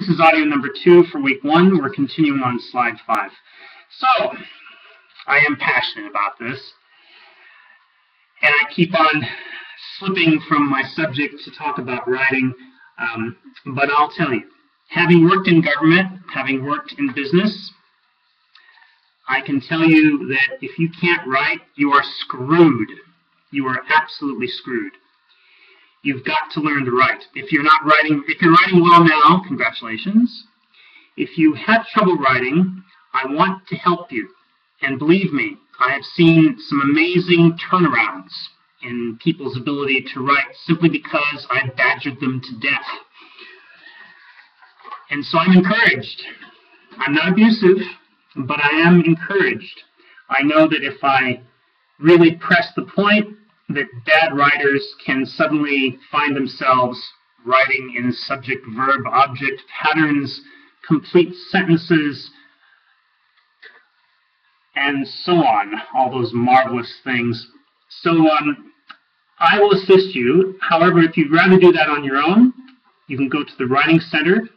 This is audio number 2 for week 1. We're continuing on slide 5. So, I am passionate about this, and I keep on slipping from my subject to talk about writing, but I'll tell you, having worked in government, having worked in business, I can tell you that if you can't write, you are screwed. You are absolutely screwed. You've got to learn to write. If you're writing well now, congratulations. If you have trouble writing, I want to help you. And believe me, I have seen some amazing turnarounds in people's ability to write simply because I badgered them to death. And so I'm encouraged. I'm not abusive, but I am encouraged. I know that if I really press the point, that bad writers can suddenly find themselves writing in subject, verb, object patterns, complete sentences, and so on, all those marvelous things. So I will assist you. However, if you'd rather do that on your own, you can go to the Writing Center,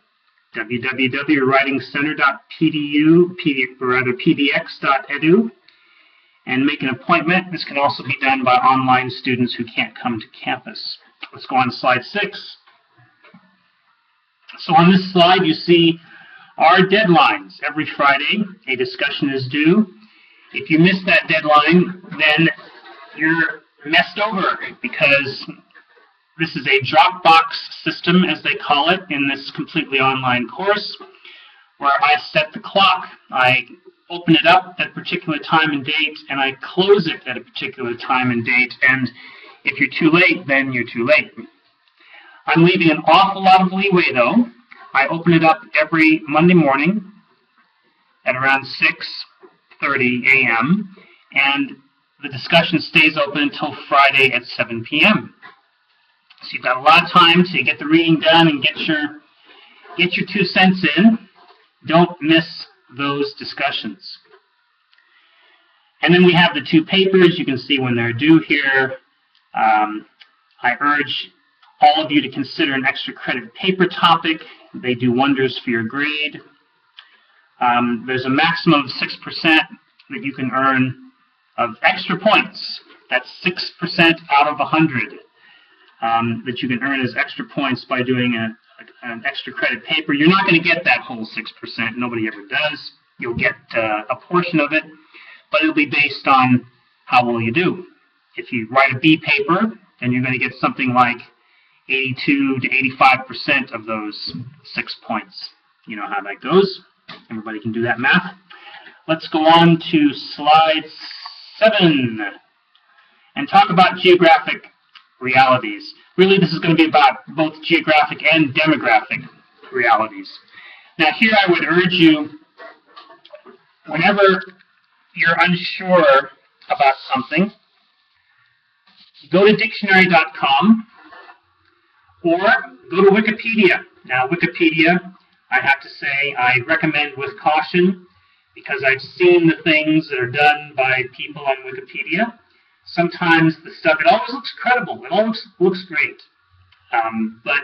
www.writingcenter.pdx.edu, and make an appointment. This can also be done by online students who can't come to campus. Let's go on to slide 6. So on this slide, you see our deadlines. Every Friday, a discussion is due. If you miss that deadline, then you're messed over, because this is a Dropbox system, as they call it, in this completely online course, where I set the clock. I open it up at a particular time and date, and I close it at a particular time and date, and if you're too late, then you're too late. I'm leaving an awful lot of leeway, though. I open it up every Monday morning at around 6:30 a.m., and the discussion stays open until Friday at 7 p.m. So you've got a lot of time to get the reading done and get your 2 cents in. Don't miss those discussions. And then we have the 2 papers. You can see when they're due here. I urge all of you to consider an extra credit paper topic. They do wonders for your grade. There's a maximum of 6% that you can earn of extra points. That's 6% out of 100 that you can earn as extra points by doing an extra credit paper. You're not going to get that whole 6%. Nobody ever does. You'll get a portion of it, but it'll be based on how well you do. If you write a B paper, then you're going to get something like 82 to 85% of those 6 points. You know how that goes. Everybody can do that math. Let's go on to slide 7 and talk about geographic realities. Really, this is going to be about both geographic and demographic realities. Now, here I would urge you, whenever you're unsure about something, go to dictionary.com or go to Wikipedia. Now, Wikipedia, I have to say, I recommend with caution, because I've seen the things that are done by people on Wikipedia. Sometimes the stuff, it always looks credible. It always looks great. But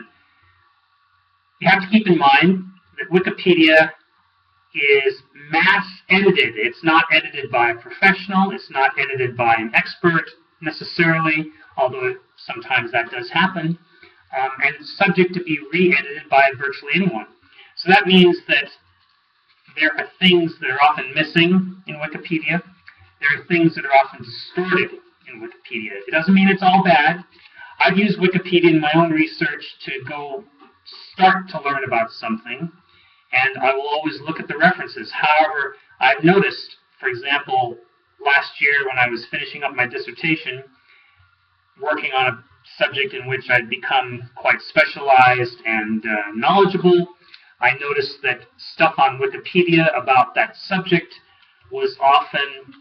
you have to keep in mind that Wikipedia is mass edited. It's not edited by a professional. It's not edited by an expert necessarily, although sometimes that does happen. And it's subject to be re-edited by virtually anyone. So that means that there are things that are often missing in Wikipedia. There are things that are often distorted in Wikipedia. It doesn't mean it's all bad. I've used Wikipedia in my own research to go start to learn about something, and I will always look at the references. However, I've noticed, for example, last year when I was finishing up my dissertation, working on a subject in which I'd become quite specialized and knowledgeable, I noticed that stuff on Wikipedia about that subject was often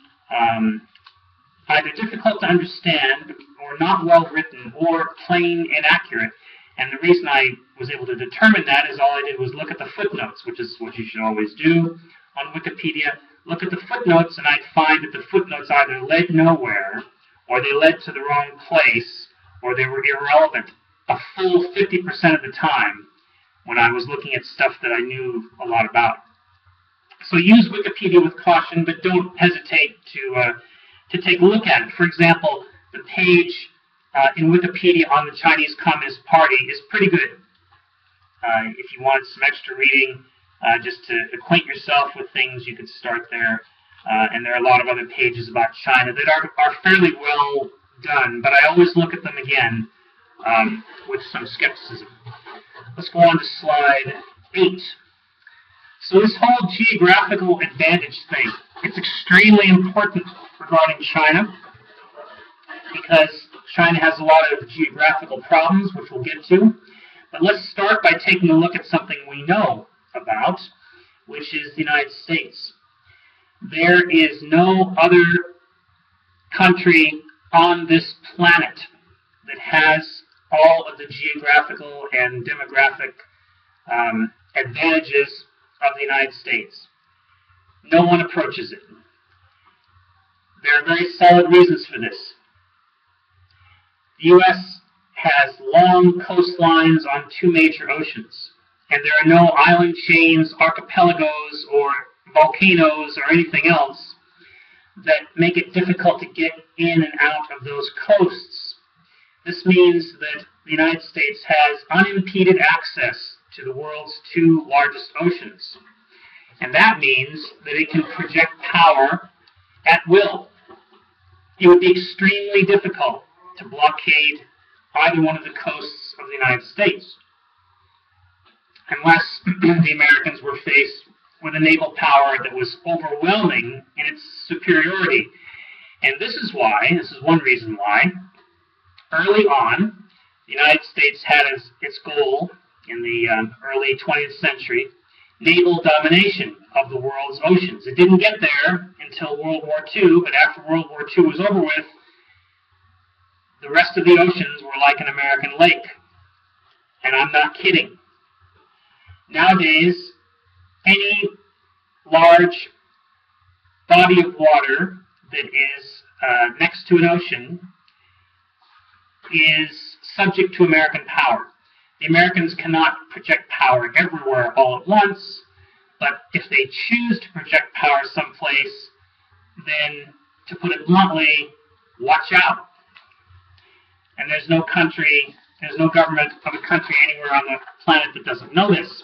either difficult to understand or not well written or plain inaccurate. And the reason I was able to determine that is all I did was look at the footnotes, which is what you should always do on Wikipedia. Look at the footnotes, and I'd find that the footnotes either led nowhere, or they led to the wrong place, or they were irrelevant a full 50% of the time. when I was looking at stuff that I knew a lot about. So use Wikipedia with caution, but don't hesitate to take a look at it. For example, the page in Wikipedia on the Chinese Communist Party is pretty good. If you want some extra reading, just to acquaint yourself with things, you could start there. And there are a lot of other pages about China that are fairly well done, but I always look at them again with some skepticism. Let's go on to slide 8. So this whole geographical advantage thing, it's extremely important regarding China, because China has a lot of geographical problems, which we'll get to. But let's start by taking a look at something we know about, which is the United States. There is no other country on this planet that has all of the geographical and demographic advantages of the United States. No one approaches it. There are very solid reasons for this. The U.S. has long coastlines on 2 major oceans, and there are no island chains, archipelagos, or volcanoes, or anything else that make it difficult to get in and out of those coasts. This means that the United States has unimpeded access to the world's 2 largest oceans. And that means that it can project power at will. It would be extremely difficult to blockade either one of the coasts of the United States, unless the Americans were faced with a naval power that was overwhelming in its superiority. And this is one reason why, early on, the United States had as its goal in the early 20th century naval domination of the world's oceans. It didn't get there until World War II, but after World War II was over with, the rest of the oceans were like an American lake. And I'm not kidding. Nowadays, any large body of water that is next to an ocean is subject to American power. The Americans cannot project power everywhere all at once, but if they choose to project power someplace, then, to put it bluntly, watch out. And there's no government of a country anywhere on the planet that doesn't know this.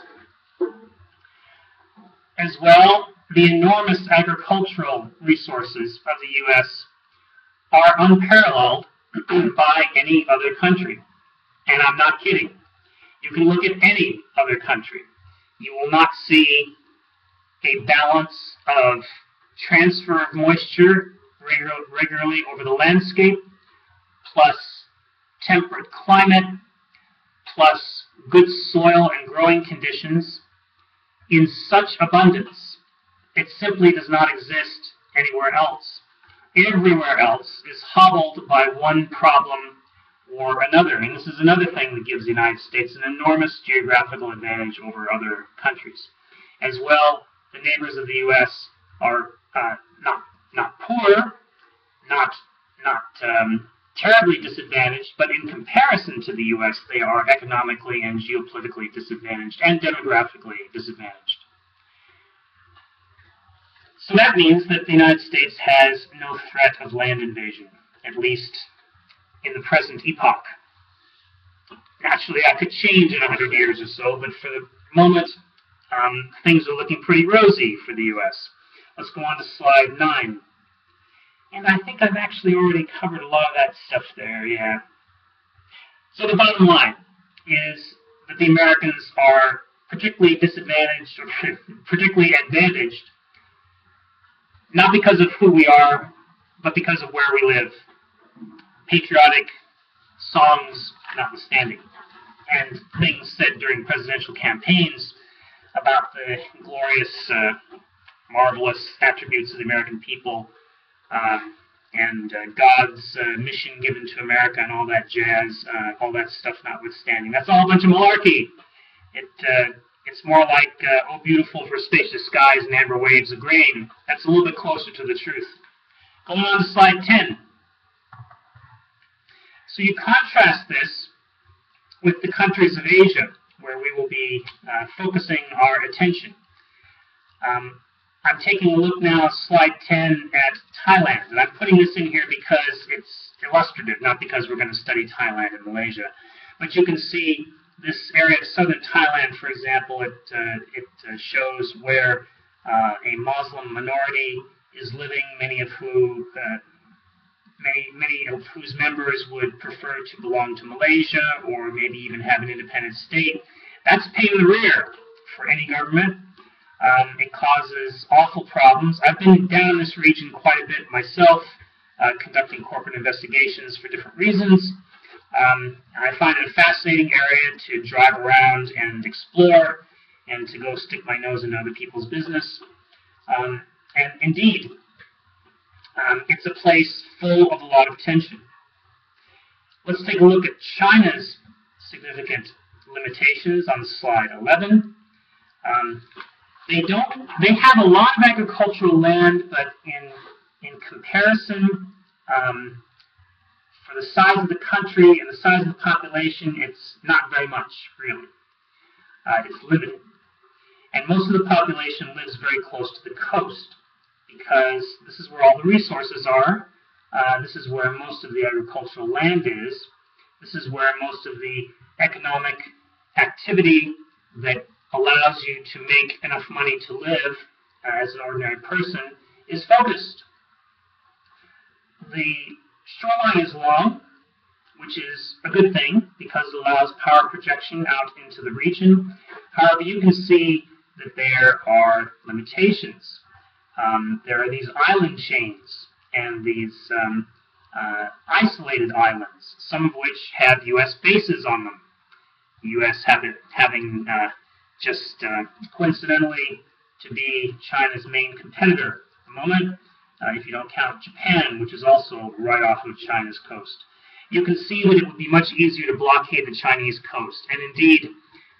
As well, the enormous agricultural resources of the U.S. are unparalleled by any other country. And I'm not kidding. You can look at any other country. You will not see a balance of transfer of moisture regularly over the landscape, plus temperate climate, plus good soil and growing conditions in such abundance. It simply does not exist anywhere else. Everywhere else is hobbled by one problem or another. And this is another thing that gives the United States an enormous geographical advantage over other countries. As well, the neighbors of the U.S. are not poor, not terribly disadvantaged, but in comparison to the U.S., they are economically and geopolitically disadvantaged and demographically disadvantaged. So that means that the United States has no threat of land invasion, at least in the present epoch. Naturally, that could change in 100 years or so, but for the moment, things are looking pretty rosy for the U.S. Let's go on to slide 9. And I think I've actually already covered a lot of that stuff there, yeah. So the bottom line is that the Americans are particularly disadvantaged, or particularly advantaged, not because of who we are, but because of where we live. Patriotic songs notwithstanding, and things said during presidential campaigns about the glorious, marvelous attributes of the American people, and God's mission given to America and all that jazz, all that stuff notwithstanding. That's all a bunch of malarkey. It's more like, oh, beautiful for spacious skies and amber waves of grain. That's a little bit closer to the truth. Going on to slide 10. So you contrast this with the countries of Asia, where we will be be focusing our attention. I'm taking a look now, slide 10, at Thailand. And I'm putting this in here because it's illustrative, not because we're going to study Thailand and Malaysia. But you can see this area of southern Thailand, for example, it shows where a Muslim minority is living, many of whose members would prefer to belong to Malaysia or maybe even have an independent state. That's pain in the rear for any government. It causes awful problems. I've been down in this region quite a bit myself, conducting corporate investigations for different reasons. I find it a fascinating area to drive around and explore and to go stick my nose in other people's business. And indeed, it's a place full of a lot of tension. Let's take a look at China's significant limitations on slide 11. They have a lot of agricultural land, but in comparison, for the size of the country and the size of the population, it's not very much, really. It's limited. And most of the population lives very close to the coast, because this is where all the resources are. This is where most of the agricultural land is. This is where most of the economic activity that allows you to make enough money to live as an ordinary person is focused. The shoreline is long, which is a good thing because it allows power projection out into the region. However, you can see that there are limitations. There are these island chains and these isolated islands, some of which have U.S. bases on them. The U.S. having just coincidentally to be China's main competitor at the moment, if you don't count Japan, which is also right off of China's coast. You can see that it would be much easier to blockade the Chinese coast, and indeed,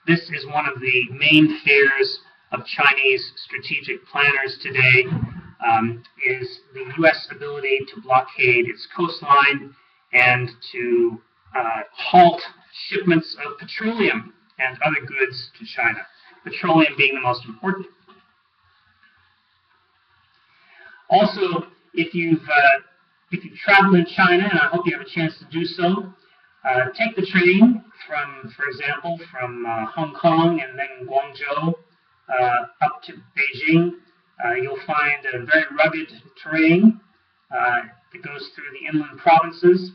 this is one of the main fears of Chinese strategic planners today, is the U.S. ability to blockade its coastline and to halt shipments of petroleum and other goods to China, petroleum being the most important. Also, if you've traveled in China, and I hope you have a chance to do so, take the train from, for example, from Hong Kong and then Guangzhou up to Beijing. You'll find a very rugged terrain that goes through the inland provinces.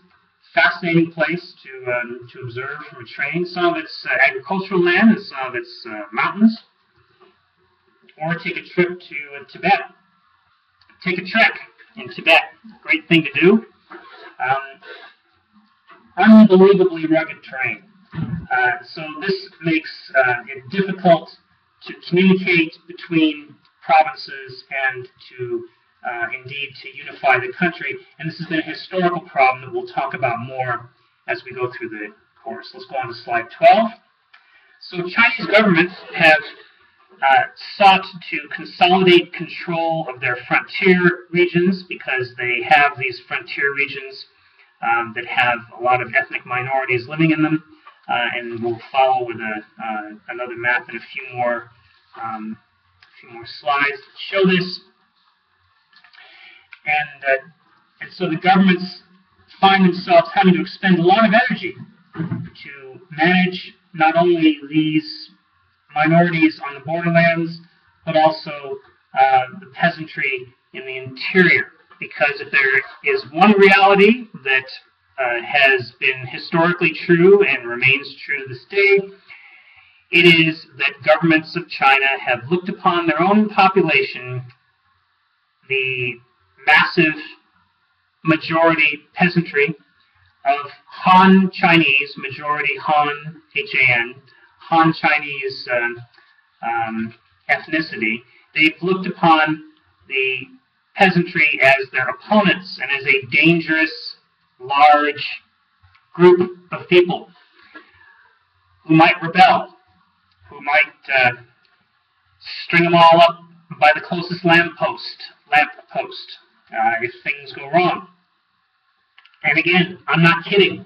Fascinating place to observe from a train. Some of it's agricultural land and some of it's mountains. Or take a trip to Tibet. Take a trek in Tibet. Great thing to do. Unbelievably rugged terrain. So this makes it difficult to communicate between provinces and to indeed to unify the country. And this has been a historical problem that we'll talk about more as we go through the course. Let's go on to slide 12. So Chinese governments have sought to consolidate control of their frontier regions because they have these frontier regions that have a lot of ethnic minorities living in them. And we'll follow with another map and a few more slides that show this. And so the governments find themselves having to expend a lot of energy to manage not only these minorities on the borderlands, but also the peasantry in the interior. Because if there is one reality that has been historically true and remains true to this day, it is that governments of China have looked upon their own population, the massive majority peasantry of Han Chinese, majority Han, H-A-N, Han Chinese ethnicity. They've looked upon the peasantry as their opponents and as a dangerous, large group of people who might rebel, who might string them all up by the closest lamppost if things go wrong. And again, I'm not kidding.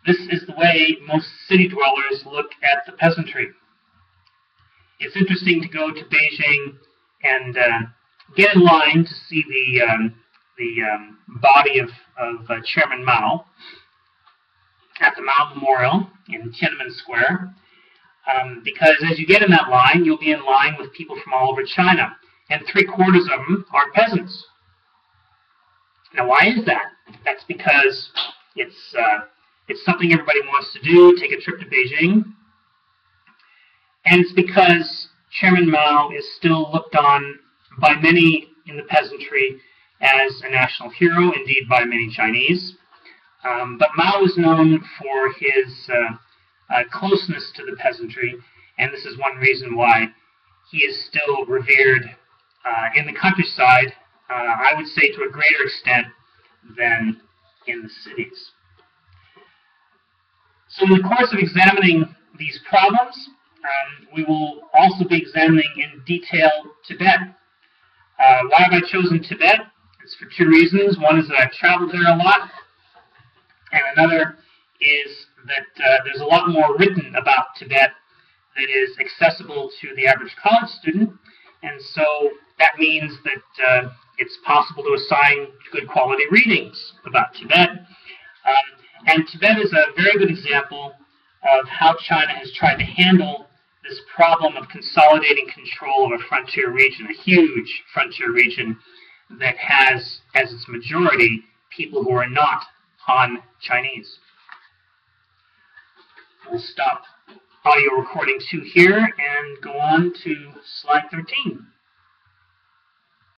This is the way most city dwellers look at the peasantry. It's interesting to go to Beijing and get in line to see the body of Chairman Mao at the Mao Memorial in Tiananmen Square, because as you get in that line, you'll be in line with people from all over China, and 3/4 of them are peasants. Now, why is that? That's because it's something everybody wants to do, take a trip to Beijing, and it's because Chairman Mao is still looked on by many in the peasantry as a national hero, indeed by many Chinese. But Mao is known for his closeness to the peasantry, and this is one reason why he is still revered in the countryside, I would say to a greater extent than in the cities. So in the course of examining these problems, we will also be examining in detail Tibet. Why have I chosen Tibet? It's for two reasons. One is that I've traveled there a lot, and another is that there's a lot more written about Tibet that is accessible to the average college student, and so that means that it's possible to assign good quality readings about Tibet. And Tibet is a very good example of how China has tried to handle this problem of consolidating control of a frontier region, a huge frontier region that has as its majority people who are not Han Chinese. We'll stop audio recording 2 here and go on to slide 13.